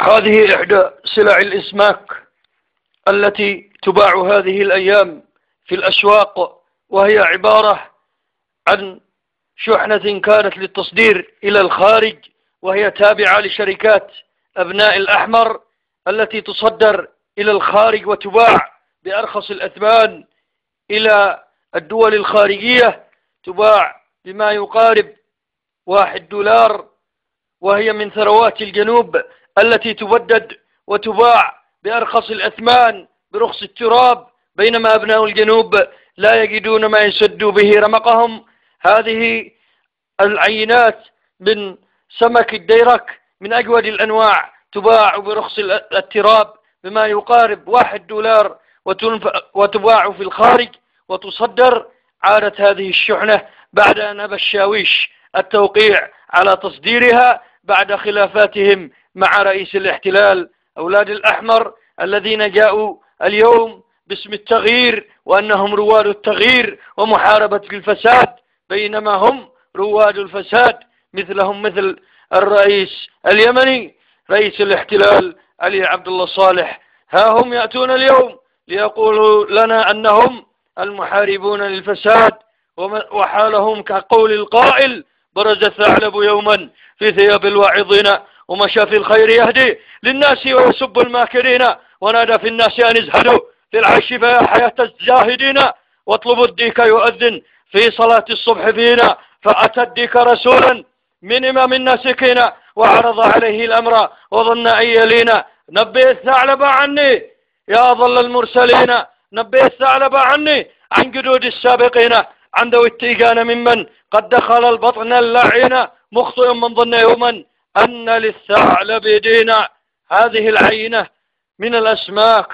هذه إحدى سلع الإسماك التي تباع هذه الأيام في الأسواق، وهي عبارة عن شحنة كانت للتصدير إلى الخارج، وهي تابعة لشركات أبناء الأحمر التي تصدر إلى الخارج وتباع بأرخص الأثمان إلى الدول الخارجية، تباع بما يقارب $1، وهي من ثروات الجنوب التي تبدد وتباع بأرخص الأثمان برخص التراب، بينما أبناء الجنوب لا يجدون ما يسدوا به رمقهم. هذه العينات من سمك الديرك من أجود الأنواع تباع برخص التراب بما يقارب $1، وتباع في الخارج وتصدر. عادت هذه الشحنة بعد أن أبى الشاويش التوقيع على تصديرها بعد خلافاتهم مع رئيس الاحتلال أولاد الأحمر الذين جاءوا اليوم باسم التغيير وأنهم رواد التغيير ومحاربة الفساد، بينما هم رواد الفساد مثلهم مثل الرئيس اليمني رئيس الاحتلال علي عبد الله صالح. ها هم يأتون اليوم ليقولوا لنا أنهم المحاربون للفساد، وحالهم كقول القائل: برز الثعلب يوما في ثياب الواعظين ومشى في الخير يهدي للناس ويسب الماكرين، ونادى في الناس أن ازهدوا في العيش فيا حياة الزاهدين، واطلبوا الديك يؤذن في صلاة الصبح فينا، فأتى الديك رسولا من إمام الناسكين وعرض عليه الأمر وظن أن يلينا. نبئ الثعلب عني يا ظل المرسلين، نبئ الثعلب عني عن جدود السابقين، عن ذوي التيجان ممن قد دخل البطن اللعين، مخطئ من ظن يوما أن للثعلب دينا. هذه العينة من الأسماك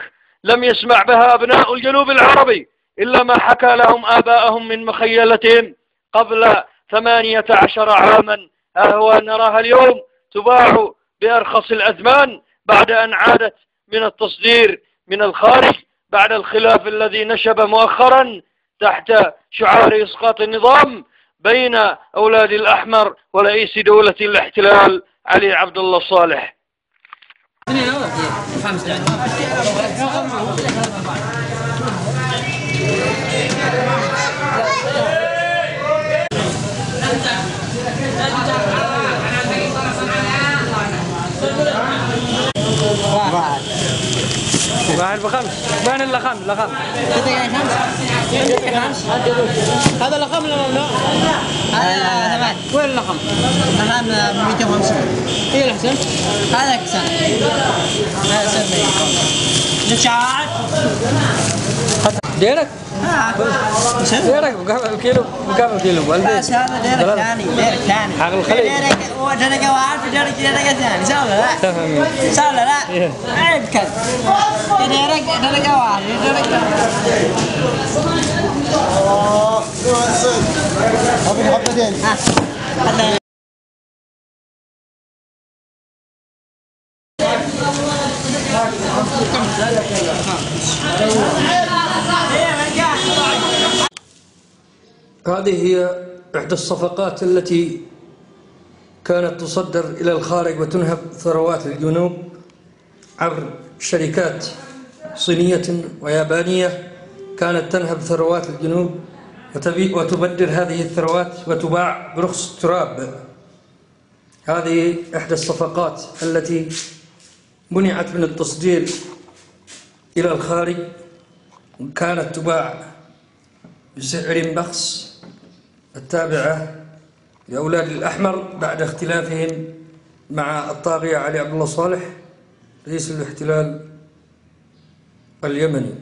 لم يسمع بها أبناء الجنوب العربي إلا ما حكى لهم آباءهم من مخيلتهم قبل 18 عاما. ها هو نراها اليوم تباع بأرخص الأثمان بعد أن عادت من التصدير من الخارج بعد الخلاف الذي نشب مؤخرا تحت شعار إسقاط النظام بين أولاد الأحمر ورئيس دولة الاحتلال علي عبد الله صالح. واحد بخمس، وين اللخم؟ لخم هذا لخم ولا ممنوع؟ هذا ثمان. وين اللخم؟ لخم 250. ايه الحسن؟ هذا كسر. هذا سمي. نشاعات. ديرك؟ ديرك بكم كيلو؟ بكم كيلو؟ بس هذا ديرك ثاني، ديرك ثاني. حق الخليج. ديرك وديرك واحد وديرك ثاني، سهل لا؟ تفهمين. سهل لا؟ عيب كذا. ديرك واحد، ديرك ثاني. حبتين. هذه هي إحدى الصفقات التي كانت تصدر إلى الخارج وتنهب ثروات الجنوب عبر شركات صينية ويابانية، كانت تنهب ثروات الجنوب وتبدر هذه الثروات وتباع برخص التراب. هذه إحدى الصفقات التي منعت من التصدير إلى الخارج، كانت تباع بسعر بخس التابعة لأولاد الأحمر بعد اختلافهم مع الطاغية علي عبد الله صالح رئيس الاحتلال اليمني،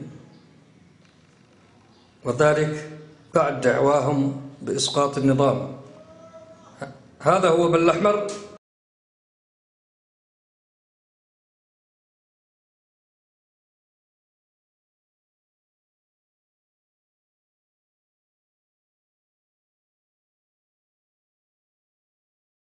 وذلك بعد دعواهم بإسقاط النظام. هذا هو بالأحمر.